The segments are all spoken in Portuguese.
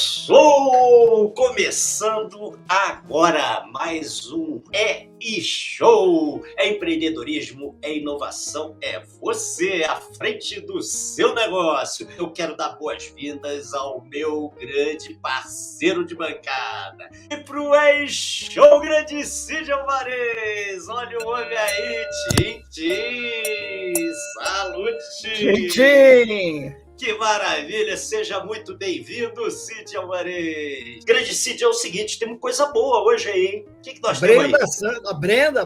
show! Começando agora mais um e-show. É empreendedorismo, é inovação, é você à frente do seu negócio. Eu quero dar boas-vindas ao meu grande parceiro de bancada. E pro e-show grande Cid Alvarez. Olha o homem aí, Tintim. Salute! Tintim! Que maravilha! Seja muito bem-vindo, Cid Alvarez. Grande Cid, é o seguinte, temos coisa boa hoje aí, hein? O que nós temos aí?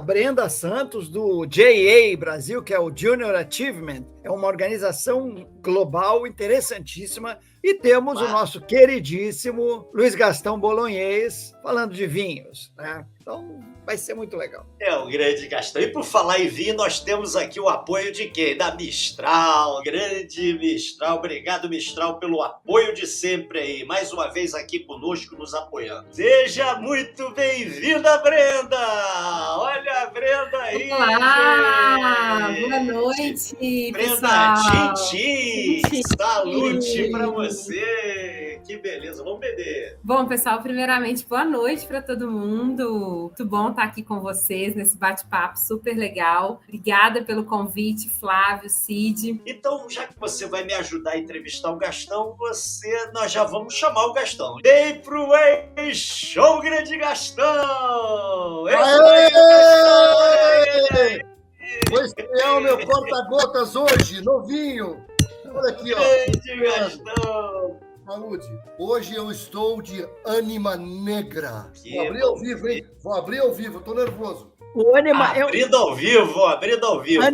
Brenda Santos, do JA Brasil, que é o Junior Achievement, é uma organização global interessantíssima, e temos o nosso queridíssimo Luiz Gastão Bolognês falando de vinhos, né? Então, vai ser muito legal. É o grande Gastão. E por falar em vinho, nós temos aqui o apoio de quem? Da Mistral, grande Mistral. Obrigado, Mistral, pelo apoio de sempre aí. Mais uma vez aqui conosco, nos apoiando. Seja muito bem-vinda, Brenda! Olha a Brenda aí! Olá! Boa noite, Brenda, pessoal! Tintim! Salute pra você! Que beleza, vamos beber! Bom, pessoal, primeiramente, boa noite para todo mundo. Muito bom estar aqui com vocês nesse bate-papo super legal. Obrigada pelo convite, Flávio, Cid. Então, já que você vai me ajudar a entrevistar o Gastão, nós já vamos chamar o Gastão. Vem pro e-show, grande Gastão! Vou estrear o meu corta-gotas hoje, novinho. Olha aqui, ó. Grande Gastão! Saúde. Hoje eu estou de ânima negra. Que Vou abrir ao vivo, hein? Vou abrir ao vivo, tô nervoso. Abrindo ao vivo, abrindo ao vivo.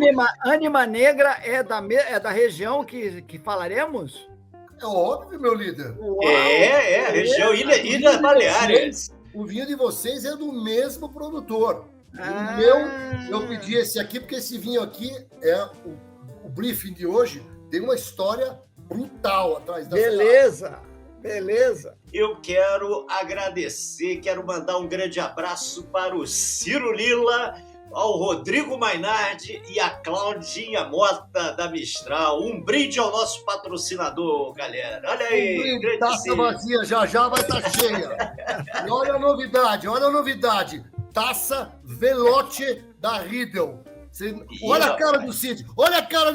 Ânima Negra é da região que falaremos? É óbvio, meu líder. Região Ilha Baleares. O vinho de vocês é do mesmo produtor. Ah. O meu, eu pedi esse aqui, porque esse vinho aqui é o briefing de hoje, tem uma história brutal atrás da Beleza. Eu quero agradecer, quero mandar um grande abraço para o Ciro Lila, ao Rodrigo Mainardi e a Claudinha Mota da Mistral. Um brinde ao nosso patrocinador, galera. Olha aí. Um taça vazia, já vai estar cheia. E olha a novidade. Taça Veloce da Riedel. Olha a cara do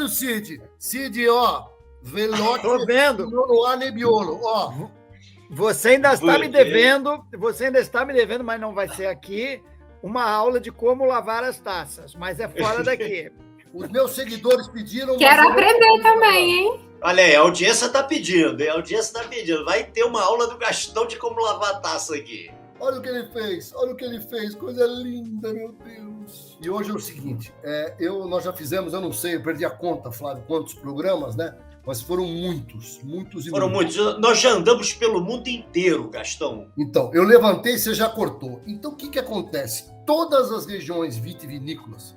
Cid. Cid, ó. Veloce. Tô vendo. No Nebbiolo, ó. Você ainda está me devendo, mas não vai ser aqui, uma aula de como lavar as taças, mas é fora daqui. Os meus seguidores pediram... Quero aprender também, hein? Olha aí, a audiência tá pedindo. Vai ter uma aula do Gastão de como lavar a taça aqui. Olha o que ele fez, coisa linda, meu Deus. E hoje é o seguinte, nós já fizemos, eu não sei, eu perdi a conta, Flávio, quantos programas, né? Mas foram muitos. Foram muitos. Nós já andamos pelo mundo inteiro, Gastão. Então, eu levantei e você já cortou. Então, o que acontece? Todas as regiões vitivinícolas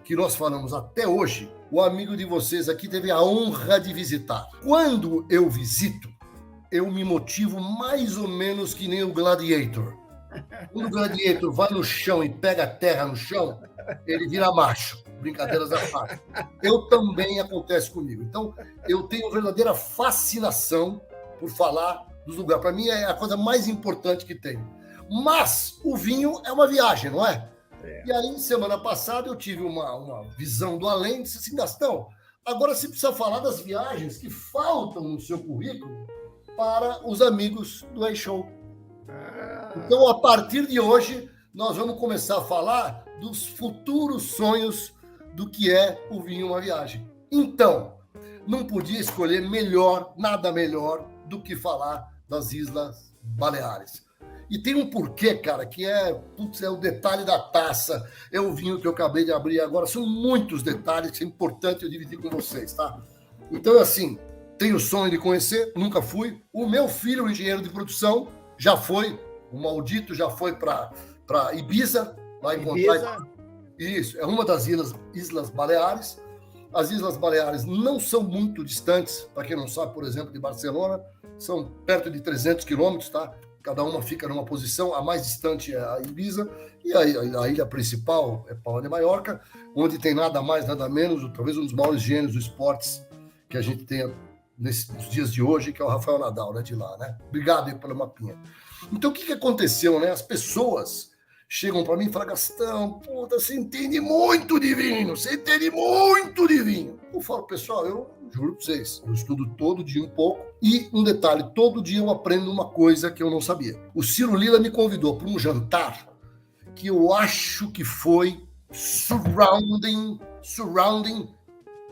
que nós falamos até hoje, o amigo de vocês aqui teve a honra de visitar. Quando eu visito, eu me motivo mais ou menos que nem o Gladiator. Quando o Gladiator vai no chão e pega a terra no chão, ele vira macho. Brincadeiras à parte. Também acontece comigo. Então, eu tenho verdadeira fascinação por falar dos lugares. Para mim, é a coisa mais importante que tem. Mas o vinho é uma viagem, não é? E aí, semana passada, eu tive uma visão do além e disse assim, Gastão, agora você precisa falar das viagens que faltam no seu currículo para os amigos do e-show. Então, a partir de hoje, nós vamos começar a falar dos futuros sonhos do que é o vinho uma viagem. Então, não podia escolher nada melhor do que falar das Islas Baleares. E tem um porquê, cara, que é o detalhe da taça, é o vinho que eu acabei de abrir agora, são muitos detalhes que é importante eu dividir com vocês, tá? Então, assim, tenho o sonho de conhecer, nunca fui. O meu filho, o engenheiro de produção, já foi, o maldito já foi para Ibiza, lá encontrar... Isso, é uma das Islas Baleares. As Islas Baleares não são muito distantes, para quem não sabe, por exemplo, de Barcelona, são perto de 300 quilômetros, tá? Cada uma fica numa posição, a mais distante é a Ibiza, e a ilha principal é Palma de Maiorca, onde tem nada mais, nada menos, talvez um dos maiores gênios dos esportes que a gente tenha nos dias de hoje, que é o Rafael Nadal, né, de lá, né? Obrigado aí pela mapinha. Então, o que aconteceu, né? As pessoas chegam para mim e falam, Gastão, puta, você entende muito de vinho, você entende muito de vinho. Eu falo, pessoal, eu juro para vocês, eu estudo todo dia um pouco, e um detalhe, todo dia eu aprendo uma coisa que eu não sabia. O Ciro Lila me convidou para um jantar que eu acho que foi surrounding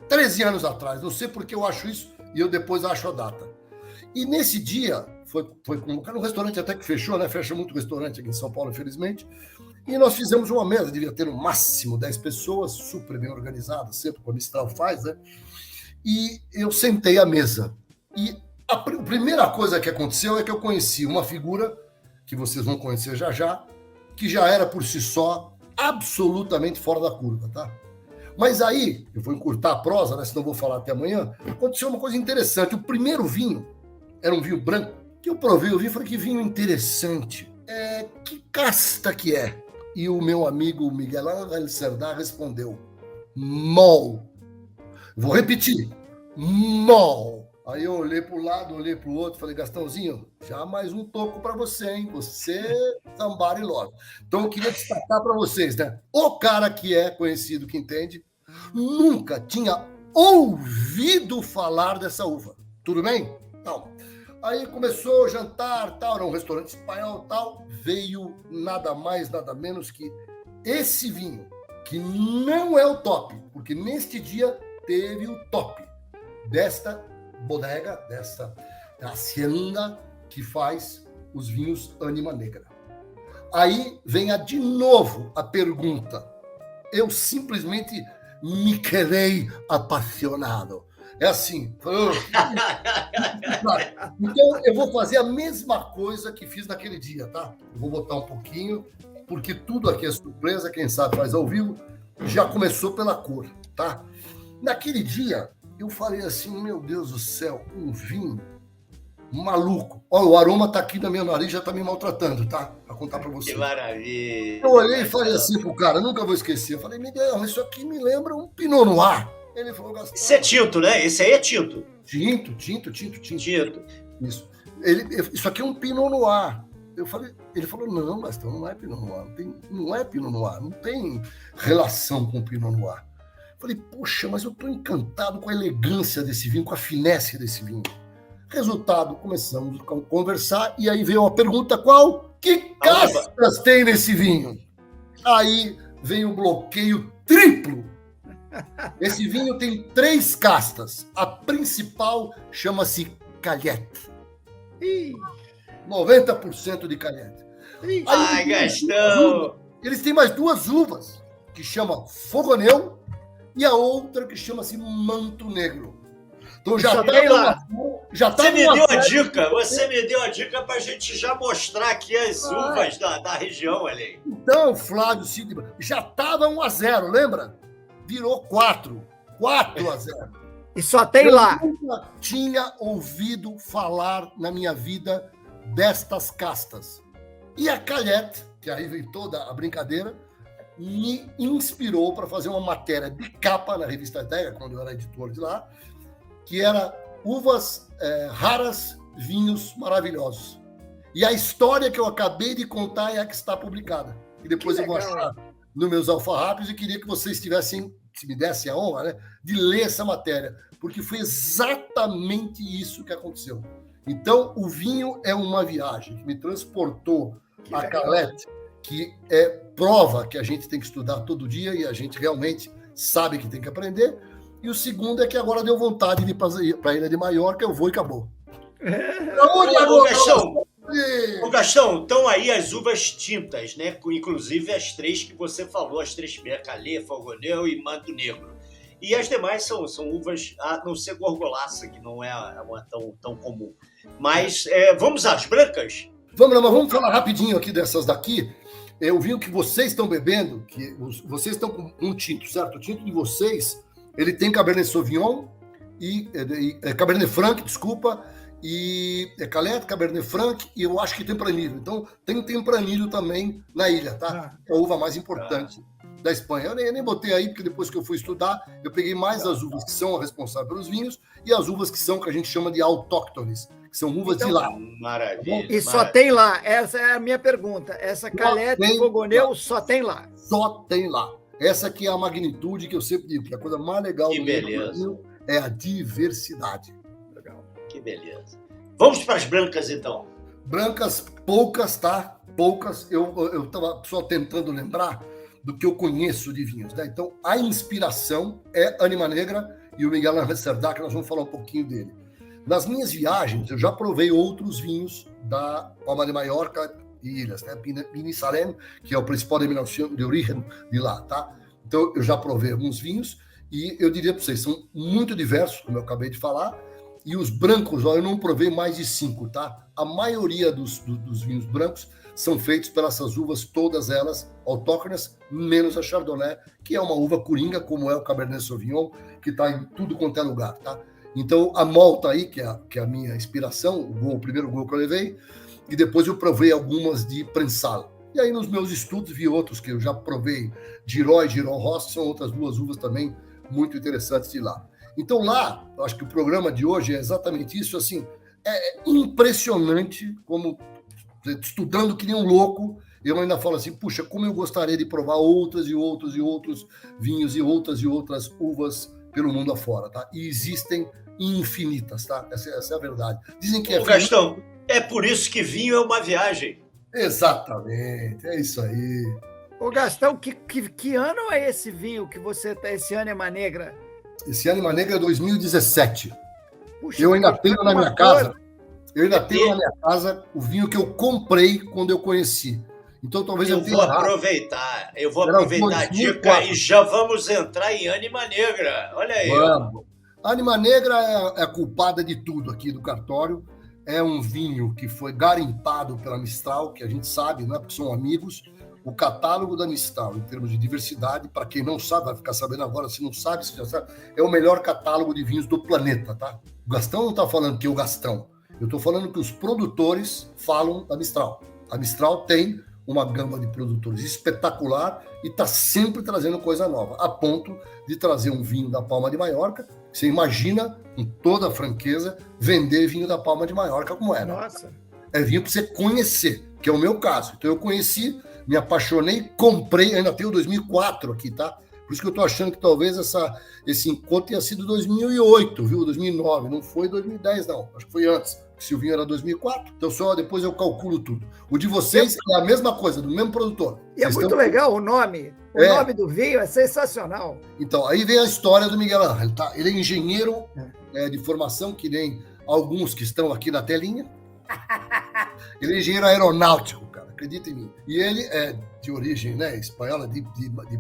13 anos atrás. Não sei porque eu acho isso e eu depois acho a data. E nesse dia, foi convocado um restaurante até que fechou, né? Fecha muito restaurante aqui em São Paulo, infelizmente. E nós fizemos uma mesa, devia ter no máximo 10 pessoas, super bem organizada, sempre como a Mistral faz, né? E eu sentei à mesa. E a primeira coisa que aconteceu é que eu conheci uma figura, que vocês vão conhecer já já, que já era por si só absolutamente fora da curva, tá? Mas aí, eu vou encurtar a prosa, né? Senão eu vou falar até amanhã. Aconteceu uma coisa interessante. O primeiro vinho era um vinho branco, que eu provei o vinho e falei, que vinho interessante. Que casta que é? E o meu amigo Miguel Ángel Cerdá respondeu, Mol. Vou repetir, Mol. Aí eu olhei para um lado, olhei para o outro, falei, Gastãozinho, já mais um toco para você, hein? Você, somebody love. Então eu queria destacar para vocês, né? O cara que é conhecido, que entende, nunca tinha ouvido falar dessa uva. Tudo bem? Não. Aí começou o jantar, tal, era um restaurante espanhol, tal, veio nada mais, nada menos que esse vinho, que não é o top, porque neste dia teve o top desta bodega, desta hacienda que faz os vinhos Ânima Negra. Aí vem de novo a pergunta. Eu simplesmente me quedei apaixonado. É assim. Então, eu vou fazer a mesma coisa que fiz naquele dia, tá? Eu vou botar um pouquinho, porque tudo aqui é surpresa, quem sabe faz ao vivo. Já começou pela cor, tá? Naquele dia, eu falei assim, meu Deus do céu, um vinho maluco. Olha, o aroma tá aqui na minha nariz, já tá me maltratando, tá? Pra contar pra você. Que maravilha. Eu olhei e falei assim pro cara, nunca vou esquecer. Eu falei, Miguel, isso aqui me lembra um Pinot Noir. Ele falou, Gastão. Isso é tinto, né? Esse aí é tinto. Tinto. Tinto. Isso. Isso aqui é um Pinot Noir. Ele falou, não, Gastão, não é Pinot Noir. Não é Pinot Noir, não tem relação com Pinot Noir. Falei, poxa, mas eu estou encantado com a elegância desse vinho, com a finesse desse vinho. Resultado, começamos a conversar e aí veio a pergunta, qual? Que castas tem nesse vinho? Aí vem o bloqueio triplo. Esse vinho tem 3 castas. A principal chama-se Calhette. 90% de Calhette. Ai, Gastão! Eles têm mais 2 uvas, que chama Fogoneu, e a outra que chama-se Manto Negro. Então já tem lá. Você me deu a dica. Você me deu a dica para a gente já mostrar aqui as uvas da região ali. Então, Flávio Sidney, já estava 1-0, lembra? Virou 4. 4-0. E só tem lá. Eu nunca tinha ouvido falar na minha vida destas castas. E a Calhette, que aí vem toda a brincadeira, me inspirou para fazer uma matéria de capa na revista Ideia, quando eu era editor de lá, que era uvas raras, vinhos maravilhosos. E a história que eu acabei de contar é a que está publicada. E depois eu vou achar nos meus alfarrábios e queria que vocês tivessem, se me dessem a honra, né, de ler essa matéria, porque foi exatamente isso que aconteceu. Então, o vinho é uma viagem que me transportou a Calhette, que é prova que a gente tem que estudar todo dia e a gente realmente sabe que tem que aprender. E o segundo é que agora deu vontade de ir para a Ilha de Maiorca, eu vou e acabou. Ô, Gastão, estão aí as uvas tintas, né? Inclusive as 3 que você falou, as 3 primeiras, Calê, Fogoneu e Manto Negro. E as demais são uvas, a não ser Gorgolaça, que não é uma tão comum. Mas vamos às brancas? Vamos lá, mas vamos falar rapidinho aqui dessas daqui. Eu vi o que vocês estão bebendo, que vocês estão com um tinto, certo? O tinto de vocês, ele tem Cabernet Sauvignon e Cabernet Franc, desculpa, e é Caleta, Cabernet Franc, e eu acho que Tempranillo. Então, tem Tempranillo também na ilha, tá? É a uva mais importante da Espanha. Eu nem botei aí, porque depois que eu fui estudar, eu peguei mais as uvas que são responsáveis pelos vinhos e as uvas que a gente chama de autóctones, que são uvas de lá. Maravilha. E só tem lá. Essa é a minha pergunta. Essa Caleta e Fogoneu só tem lá. Só tem lá. Essa aqui é a magnitude que eu sempre digo, que a coisa mais legal do Brasil é a diversidade. Legal. Que beleza. Vamos para as brancas, então. Brancas, poucas, tá? Poucas. Eu estava só tentando lembrar do que eu conheço de vinhos, né? Então, a inspiração é Ânima Negra e o Miguel Ángel Cerdá, que nós vamos falar um pouquinho dele. Nas minhas viagens, eu já provei outros vinhos da Palma de Maiorca e ilhas, né? Binissalem, que é o principal denominação de origem de lá, tá? Então, eu já provei alguns vinhos e eu diria para vocês, são muito diversos, como eu acabei de falar, e os brancos, ó, eu não provei mais de 5, tá? A maioria dos vinhos brancos são feitos pelas essas uvas, todas elas autóctones, menos a Chardonnay, que é uma uva coringa, como é o Cabernet Sauvignon, que está em tudo quanto é lugar, tá? Então, a malta aí, que é a minha inspiração, o primeiro gol que eu levei, e depois eu provei algumas de prensal. E aí, nos meus estudos, vi outros que eu já provei, Giró e Giró Rosso, são outras duas uvas também muito interessantes de lá. Então, lá, eu acho que o programa de hoje é exatamente isso, assim, é impressionante como, estudando que nem um louco, eu ainda falo assim, puxa, como eu gostaria de provar outras e outros e outros vinhos e outras uvas pelo mundo afora, tá? E existem infinitas, tá? Essa é a verdade. Dizem que Gastão, é por isso que vinho é uma viagem. Exatamente, é isso aí. Ô Gastão, que ano é esse vinho que você tá, esse Ânima Negra? Esse Ânima Negra é 2017. Puxa, eu ainda tenho na minha casa. Eu ainda tenho na minha casa o vinho que eu comprei quando eu conheci. Então talvez eu tenha. Eu vou aproveitar a dica e já vamos entrar em Ânima Negra. Olha aí. Vamos. A Ânima Negra é a culpada de tudo aqui do cartório. É um vinho que foi garimpado pela Mistral, que a gente sabe, né, porque são amigos. O catálogo da Mistral, em termos de diversidade, para quem não sabe, vai ficar sabendo agora, se não sabe, se já sabe, é o melhor catálogo de vinhos do planeta, tá? O Gastão não está falando que é o Gastão. Eu estou falando que os produtores falam da Mistral. A Mistral tem uma gama de produtores espetacular e está sempre trazendo coisa nova, a ponto de trazer um vinho da Palma de Maiorca. Você imagina, com toda a franqueza, vender vinho da Palma de Maiorca como era. Nossa. É vinho para você conhecer, que é o meu caso. Então eu conheci, me apaixonei, comprei, ainda tenho 2004 aqui, tá? Por isso que eu tô achando que talvez esse encontro tenha sido 2008, viu? 2009, não foi 2010 não, acho que foi antes. Se o vinho era 2004, então só depois eu calculo tudo. O de vocês é a mesma coisa, do mesmo produtor. E é muito legal o nome. O nome do vinho é sensacional. Então, aí vem a história do Miguel Ángel, tá? Ele é engenheiro de formação, que nem alguns que estão aqui na telinha. Ele é engenheiro aeronáutico, cara, acredita em mim. E ele é de origem, né, espanhola, de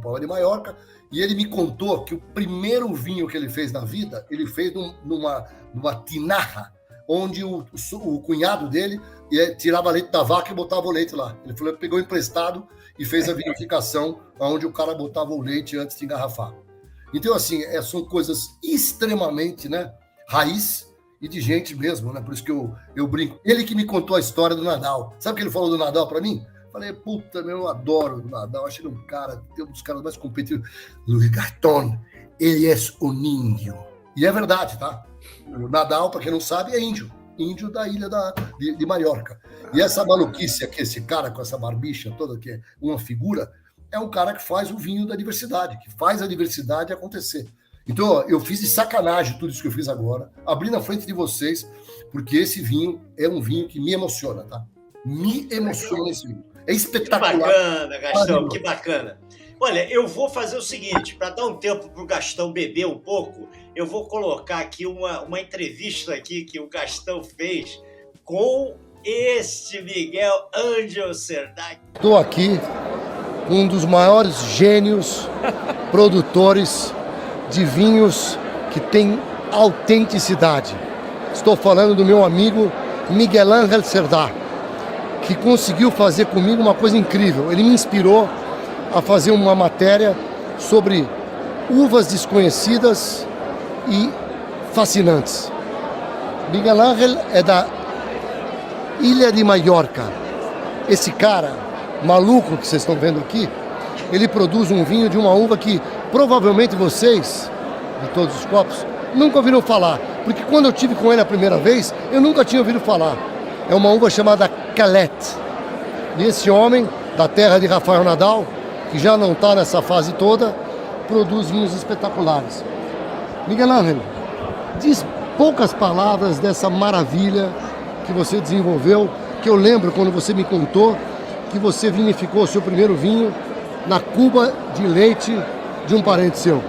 Palma de Maiorca, e ele me contou que o primeiro vinho que ele fez na vida, ele fez numa tinaja, onde o cunhado dele tirava leite da vaca e botava o leite lá. Ele falou, pegou emprestado e fez a vinificação, onde o cara botava o leite antes de engarrafar. Então, assim, são coisas extremamente, né, raiz e de gente mesmo, né? Por isso que eu brinco. Ele que me contou a história do Nadal. Sabe o que ele falou do Nadal para mim? Falei, puta, eu adoro o Nadal. Acho ele um cara, tem um dos caras mais competitivos. Luiz Gaston, ele é um índio. E é verdade, tá? O Nadal, para quem não sabe, é índio da ilha de Maiorca. E essa maluquice aqui, esse cara com essa barbicha toda, que é uma figura, é um cara que faz o vinho da diversidade, que faz a diversidade acontecer. Então, ó, eu fiz de sacanagem tudo isso que eu fiz agora, abri na frente de vocês, porque esse vinho é um vinho que me emociona, tá? Me emociona esse vinho. É espetacular. Que bacana, Gastão, que bacana. Olha, eu vou fazer o seguinte, para dar um tempo para o Gastão beber um pouco, eu vou colocar aqui uma entrevista aqui que o Gastão fez com este Miguel Ángel Cerdá. Estou aqui com um dos maiores gênios produtores de vinhos que tem autenticidade. Estou falando do meu amigo Miguel Ángel Cerdá, que conseguiu fazer comigo uma coisa incrível. Ele me inspirou a fazer uma matéria sobre uvas desconhecidas e fascinantes. Miguel Ángel é da Ilha de Maiorca. Esse cara maluco que vocês estão vendo aqui, ele produz um vinho de uma uva que provavelmente vocês, de todos os copos, nunca ouviram falar. Porque quando eu tive com ele a primeira vez, eu nunca tinha ouvido falar. É uma uva chamada Calette. E esse homem, da terra de Rafael Nadal, que já não está nessa fase toda, produz vinhos espetaculares. Miguel Ángel, diz poucas palavras dessa maravilha que você desenvolveu, que eu lembro quando você me contou que você vinificou o seu primeiro vinho na cuba de leite de um parente seu.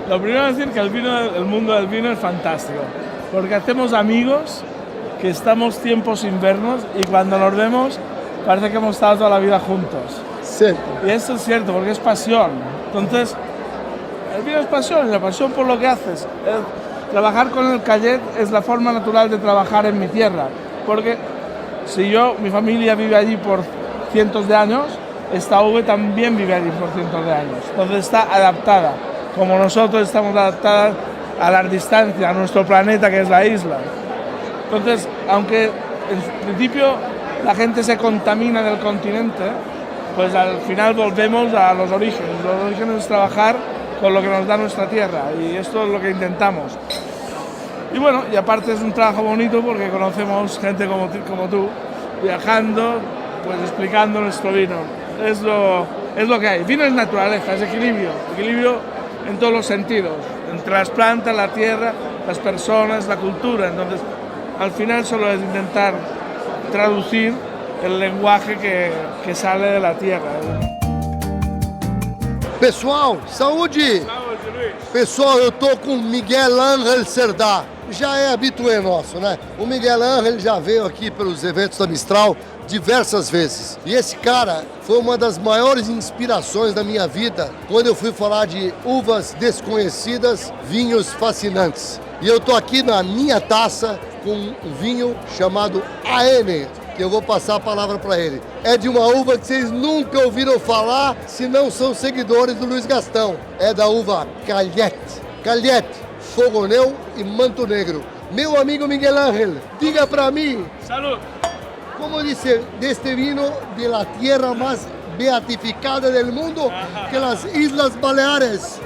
Lo primero es decir que el mundo del vino es fantástico, porque hacemos amigos que estamos tiempo sin vernos y cuando nos vemos parece que hemos estado toda la vida juntos. Sí. Y eso es cierto, porque es pasión. Entonces, el vino es pasión, y la pasión por lo que haces. Trabajar con el Callet es la forma natural de trabajar en mi tierra, porque si mi familia vive allí por cientos de años, esta uva también vive allí por cientos de años. Entonces está adaptada, como nosotros estamos adaptadas a la distancia, a nuestro planeta que es la isla. Entonces, aunque en principio la gente se contamina del continente, pues al final volvemos a los orígenes. Los orígenes es trabajar con lo que nos da nuestra tierra y esto es lo que intentamos. Y bueno, y aparte es un trabajo bonito porque conocemos gente como tú, viajando, pues explicando nuestro vino. Es lo que hay. Vino es naturaleza, es equilibrio en todos los sentidos, entre las plantas, la tierra, las personas, la cultura. Entonces, al final solo es intentar traducir el lenguaje que sale de la tierra. Pessoal, saúde! Saúde, Luiz. Pessoal, eu tô com Miguel Ángel Cerdá. Já é habitué nosso, né? O Miguel Ángel já veio aqui pelos eventos da Mistral diversas vezes. E esse cara foi uma das maiores inspirações da minha vida quando eu fui falar de uvas desconhecidas, vinhos fascinantes. E eu tô aqui na minha taça com um vinho chamado AN, que eu vou passar a palavra para ele. É de uma uva que vocês nunca ouviram falar se não são seguidores do Luiz Gastão. É da uva Calhette. Calhette, Fogoneu e Manto Negro. Meu amigo Miguel Ángel, diga para mim. Salud. ¿Cómo dice de este vino de la tierra más beatificada del mundo, que las Islas Baleares?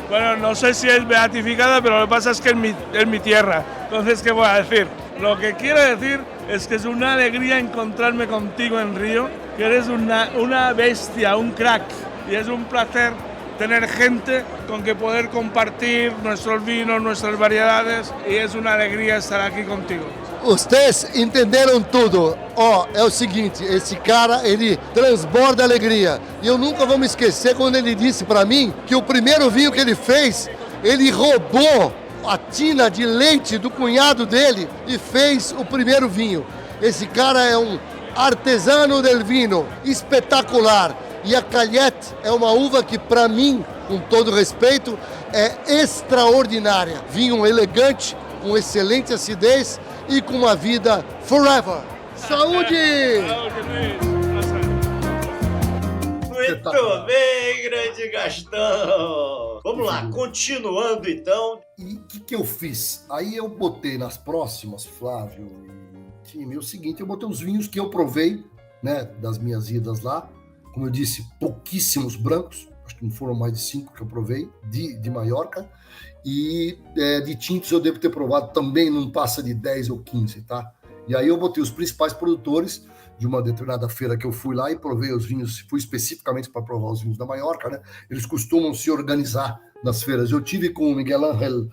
Bueno, no sé si es beatificada, pero lo que pasa es que es mi tierra. Entonces, ¿qué voy a decir? Lo que quiero decir es que es una alegría encontrarme contigo en Río, que eres una bestia, un crack. Y es un placer tener gente con que poder compartir nuestros vinos, nuestras variedades. Y es una alegría estar aquí contigo. Vocês entenderam tudo. Ó, é o seguinte, esse cara, ele transborda alegria. E eu nunca vou me esquecer quando ele disse para mim que o primeiro vinho que ele fez, ele roubou a tina de leite do cunhado dele e fez o primeiro vinho. Esse cara é um artesano del vino, espetacular. E a Calhette é uma uva que, para mim, com todo respeito, é extraordinária. Vinho elegante, com excelente acidez e com uma vida forever. Saúde! Muito bem, grande Gastão! Vamos lá, continuando então. E o que eu fiz? Aí eu botei nas próximas, Flávio e time, o seguinte, eu botei os vinhos que eu provei, né, das minhas idas lá. Como eu disse, pouquíssimos brancos, acho que não foram mais de 5 que eu provei, de Maiorca. E de tintos eu devo ter provado também, não passa de 10 ou 15, tá? E aí eu botei os principais produtores de uma determinada feira que eu fui lá e provei os vinhos, fui especificamente para provar os vinhos da Maiorca, né? Eles costumam se organizar nas feiras. Eu tive com o Miguel Ángel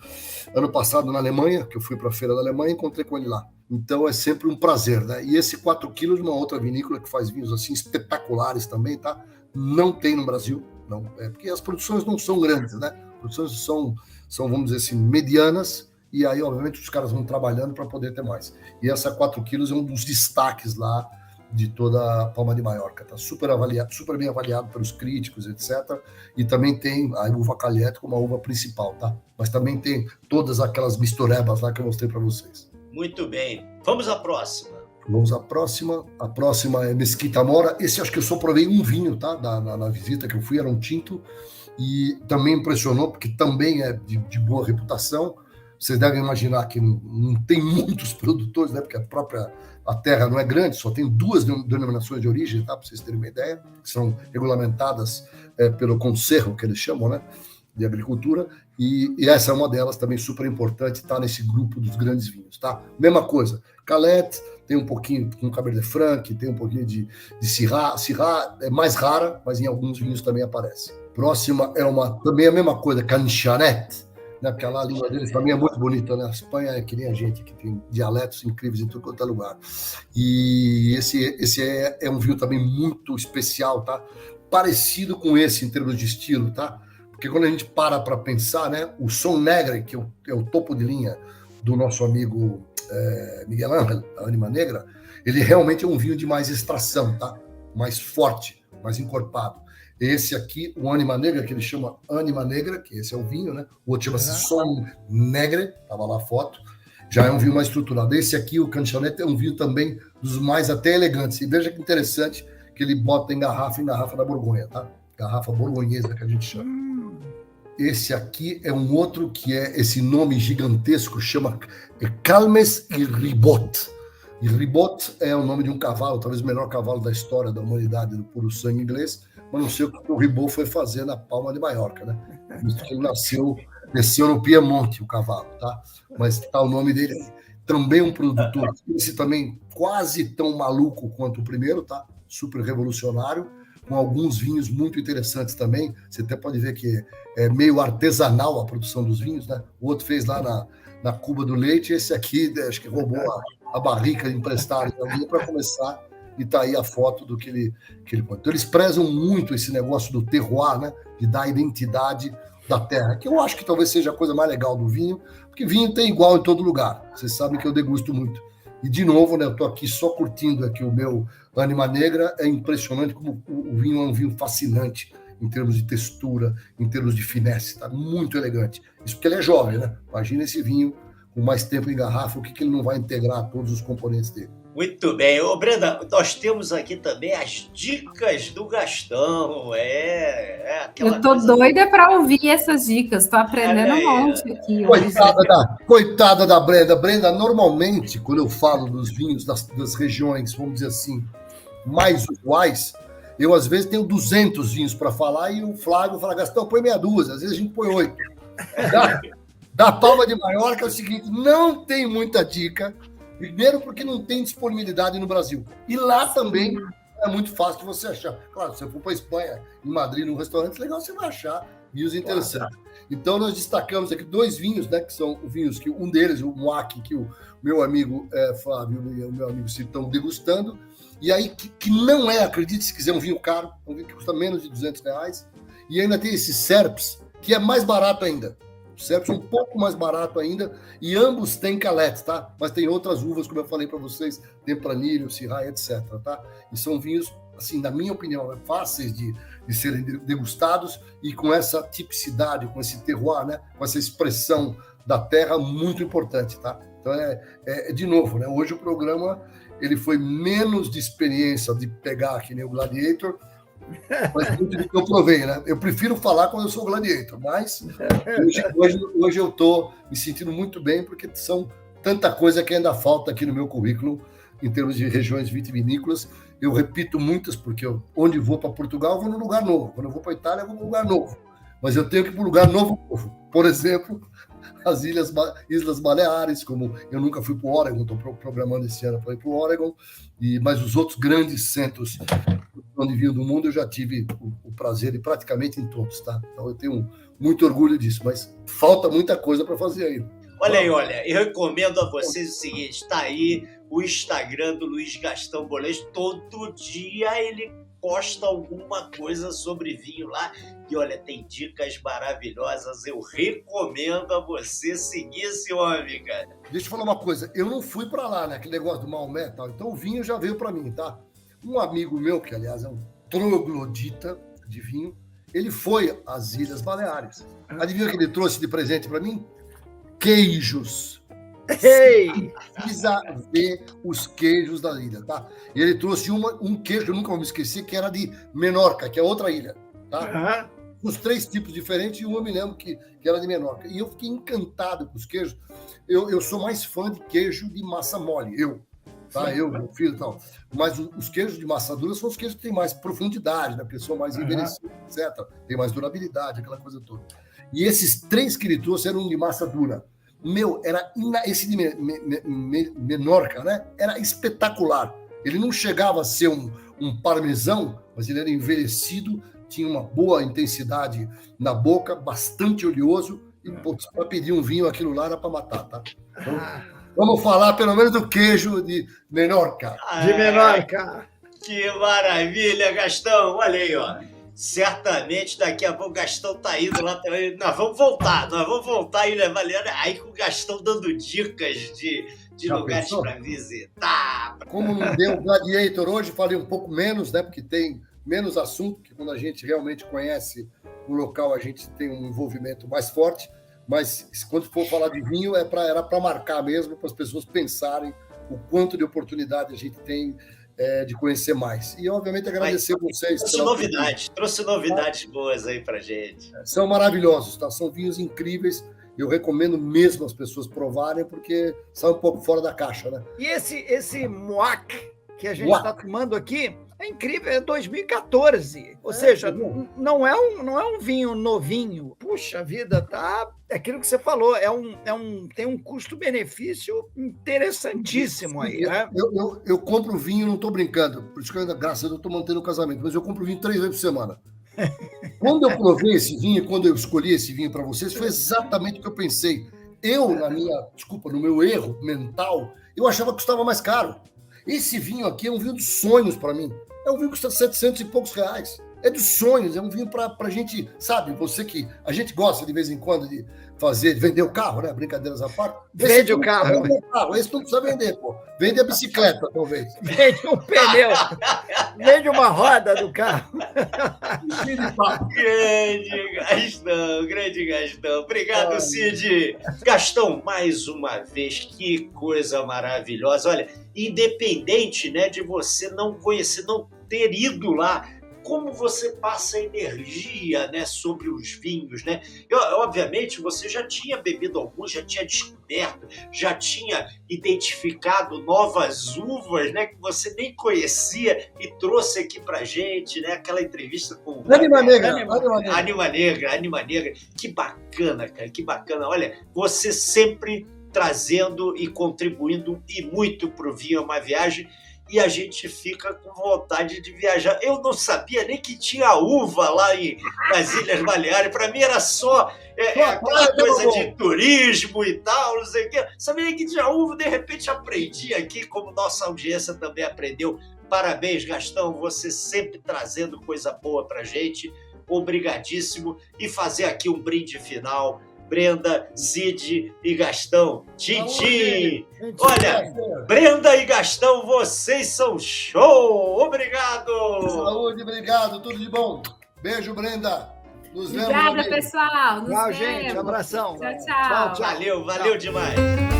ano passado na Alemanha, que eu fui para a feira da Alemanha e encontrei com ele lá. Então é sempre um prazer, né? E esse 4 quilos de uma outra vinícola que faz vinhos assim espetaculares também, tá? Não tem no Brasil, não. Porque as produções não são grandes, né? As produções são, vamos dizer assim, medianas, e aí, obviamente, os caras vão trabalhando para poder ter mais. E essa 4 quilos é um dos destaques lá de toda a Palma de Maiorca, tá super avaliado, super bem avaliado pelos críticos, etc. E também tem a uva Calhette como a uva principal, tá? Mas também tem todas aquelas misturebas lá que eu mostrei para vocês. Muito bem. Vamos à próxima. Vamos à próxima. A próxima é Mesquita Mora. Esse acho que eu só provei um vinho, tá? Na visita que eu fui, era um tinto. E também impressionou, porque também é de boa reputação. Vocês devem imaginar que não tem muitos produtores, né? Porque a terra não é grande, só tem 2 denominações de origem, tá? Para vocês terem uma ideia, que são regulamentadas pelo Conselho, que eles chamam, né? De agricultura, e essa é uma delas também super importante, tá nesse grupo dos grandes vinhos, tá? Mesma coisa, Calette tem um pouquinho com Cabernet Franc, tem um pouquinho de Syrah. Syrah é mais rara, mas em alguns vinhos também aparece. Próxima é também a mesma coisa, Canchanet, né? Porque a língua deles também é muito bonita, né? A Espanha é que nem a gente, que tem dialetos incríveis em tudo quanto é lugar. E esse é um vinho também muito especial, tá? Parecido com esse em termos de estilo, tá? Porque quando a gente para pensar, né, o Son Negre, que é o topo de linha do nosso amigo Miguel Ángel, a Ânima Negra, ele realmente é um vinho de mais extração, tá? Mais forte, mais encorpado. Esse aqui, o Ânima Negra, que ele chama Ânima Negra, que esse é o vinho, né? O outro chama-se Son Negre, estava lá a foto, já é um vinho mais estruturado. Esse aqui, o Canchanet, é um vinho também dos mais até elegantes. E veja que interessante que ele bota em garrafa da Borgonha, tá? Garrafa borgonhesa, que a gente chama. Esse aqui é um outro que esse nome gigantesco, chama Calmes e Ribot. E Ribot é o nome de um cavalo, talvez o melhor cavalo da história da humanidade do puro sangue inglês, mas não sei o que o Ribot foi fazer na Palma de Maiorca, né? Ele desceu no Piemonte, o cavalo, tá? Mas tá o nome dele aí. Também um produtor, esse também quase tão maluco quanto o primeiro, tá? Super revolucionário, com alguns vinhos muito interessantes também. Você até pode ver que é meio artesanal a produção dos vinhos, né? O outro fez lá na Cuba do Leite, esse aqui acho que roubou a barrica emprestada para começar, e tá aí a foto do que ele põe. Então eles prezam muito esse negócio do terroir, né? De dar identidade da terra, que eu acho que talvez seja a coisa mais legal do vinho, porque vinho tem igual em todo lugar. Vocês sabem que eu degusto muito. E, de novo, né, eu estou aqui só curtindo aqui o meu Ânima Negra. É impressionante como o vinho é um vinho fascinante em termos de textura, em termos de finesse. Está muito elegante. Isso porque ele é jovem, né? Imagina esse vinho com mais tempo em garrafa, o que ele não vai integrar todos os componentes dele. Muito bem. Ô, Brenda, nós temos aqui também as dicas do Gastão. Eu tô doida para ouvir essas dicas. Estou aprendendo um monte aqui hoje. Coitada da Brenda. Brenda, normalmente, quando eu falo dos vinhos das regiões, vamos dizer assim, mais usuais, eu às vezes tenho 200 vinhos para falar e o Flávio fala, Gastão, põe meia dúzia. Às vezes a gente põe 8. Da Palma de Maiorca é o seguinte, não tem muita dica. Primeiro porque não tem disponibilidade no Brasil. E lá também é muito fácil de você achar. Claro, se você for para a Espanha, em Madrid, num restaurante legal, você vai achar vinhos interessantes. Então, nós destacamos aqui 2 vinhos, né? Que são vinhos que um deles, o Moac, que o meu amigo Flávio e o meu amigo Ciro estão degustando. E aí, que não acredite se quiser, um vinho caro, um vinho que custa menos de R$200. E ainda tem esse Serps, que é mais barato ainda. Serps um pouco mais barato ainda, e ambos têm Calette, tá? Mas tem outras uvas, como eu falei para vocês, Tempranillo, Syrah, etc, tá? E são vinhos, assim, na minha opinião, fáceis de serem degustados e com essa tipicidade, com esse terroir, né? Com essa expressão da terra muito importante, tá? Então, de novo, né? Hoje o programa, ele foi menos de experiência de pegar que nem o Gladiator, mas muito do que eu provei, né? Eu prefiro falar quando eu sou gladiator, mas hoje eu estou me sentindo muito bem, porque são tanta coisa que ainda falta aqui no meu currículo em termos de regiões vitivinícolas. Eu repito muitas, porque onde vou para Portugal, eu vou num lugar novo. Quando eu vou para Itália, eu vou num lugar novo. Mas eu tenho que ir para um lugar novo. Por exemplo, as Islas Baleares, como eu nunca fui para o Oregon, estou programando esse ano para ir para o Oregon, mas os outros grandes centros de vinho do mundo eu já tive o prazer de praticamente em todos, tá? Então eu tenho muito orgulho disso, mas falta muita coisa para fazer ainda. Olha aí, eu recomendo a vocês o seguinte, está aí o Instagram do Luiz Gastão Bolês, todo dia ele posta alguma coisa sobre vinho lá, e olha, tem dicas maravilhosas, eu recomendo a você seguir esse homem, cara. Deixa eu falar uma coisa, eu não fui para lá, né, aquele negócio do Maomé e tal, então o vinho já veio para mim, tá? Um amigo meu, que aliás é um troglodita de vinho, ele foi às Ilhas Baleares. Adivinha o que ele trouxe de presente para mim? Queijos. Ei! Precisa ver os queijos da ilha, tá? E ele trouxe um queijo que eu nunca vou me esquecer, que era de Menorca, que é outra ilha, tá? os 3 tipos diferentes, e um eu me lembro que era de Menorca. E eu fiquei encantado com os queijos. Eu sou mais fã de queijo de massa mole, tá? Meu filho e tal. Mas os queijos de massa dura são os queijos que têm mais profundidade, né? Porque são mais envelhecidos, etc. Tem mais durabilidade, aquela coisa toda. E esses 3 que ele trouxe eram de massa dura. Esse de Menorca, né? Era espetacular. Ele não chegava a ser um parmesão, mas ele era envelhecido, tinha uma boa intensidade na boca, bastante oleoso, e para pedir um vinho, aquilo lá era para matar, tá? Então, vamos falar pelo menos do queijo de Menorca. De Menorca. Que maravilha, Gastão. Olha aí, ó. Certamente daqui a pouco o Gastão tá indo lá também. Nós vamos voltar e levar aí com o Gastão dando dicas de lugares para visitar. Como não deu Gladiator hoje, falei um pouco menos, né? Porque tem menos assunto, que quando a gente realmente conhece o local, a gente tem um envolvimento mais forte. Mas quando for falar de vinho, era para marcar mesmo, para as pessoas pensarem o quanto de oportunidade a gente tem de conhecer mais. E, obviamente, agradecer vocês. Trouxe novidades boas aí pra gente. São maravilhosos, tá? São vinhos incríveis. Eu recomendo mesmo as pessoas provarem, porque são um pouco fora da caixa, né? E esse Moac que a gente está tomando aqui é incrível, é 2014. Ou seja, não é um vinho novinho. Puxa vida, tá? É aquilo que você falou, tem um custo-benefício interessantíssimo aí, né? Eu compro vinho, não estou brincando. Por isso que, graças a Deus, eu estou mantendo o casamento. Mas eu compro vinho 3 vezes por semana. Quando eu provei esse vinho, quando eu escolhi esse vinho para vocês, foi exatamente o que eu pensei. No meu erro mental, eu achava que custava mais caro. Esse vinho aqui é um vinho dos sonhos para mim. É um vinho que custa 700 e poucos reais. É dos sonhos, é um vinho pra gente, sabe? Você que a gente gosta de vez em quando de vender o carro, né? Brincadeiras à parte. Vende o carro. Esse não precisa vender, pô. Vende a bicicleta, talvez. Vende um pneu. Vende uma roda do carro. Grande Gastão. Obrigado, Cid. Gastão, mais uma vez, que coisa maravilhosa. Olha, independente, né, de você não conhecer, não ter ido lá, como você passa energia, né, sobre os vinhos, né? Obviamente, você já tinha bebido alguns, já tinha descoberto, já tinha identificado novas uvas, né, que você nem conhecia e trouxe aqui pra gente, né? Aquela entrevista com... Ânima Negra. Ânima Negra. Que bacana, cara, que bacana. Olha, você sempre trazendo e contribuindo e muito pro vinho, é uma viagem, e a gente fica com vontade de viajar. Eu não sabia nem que tinha uva lá nas Ilhas Baleares. Para mim era só aquela coisa de turismo e tal, não sei o quê. Sabia nem que tinha uva, de repente aprendi aqui, como nossa audiência também aprendeu. Parabéns, Gastão, você sempre trazendo coisa boa pra gente. Obrigadíssimo. E fazer aqui um brinde final. Brenda, Cid e Gastão. Tchim! Olha, Brenda e Gastão, vocês são show! Obrigado! Saúde, obrigado, tudo de bom. Beijo, Brenda. Nos vemos. Obrigada, pessoal. Tchau, gente. Abração. Tchau. Valeu demais.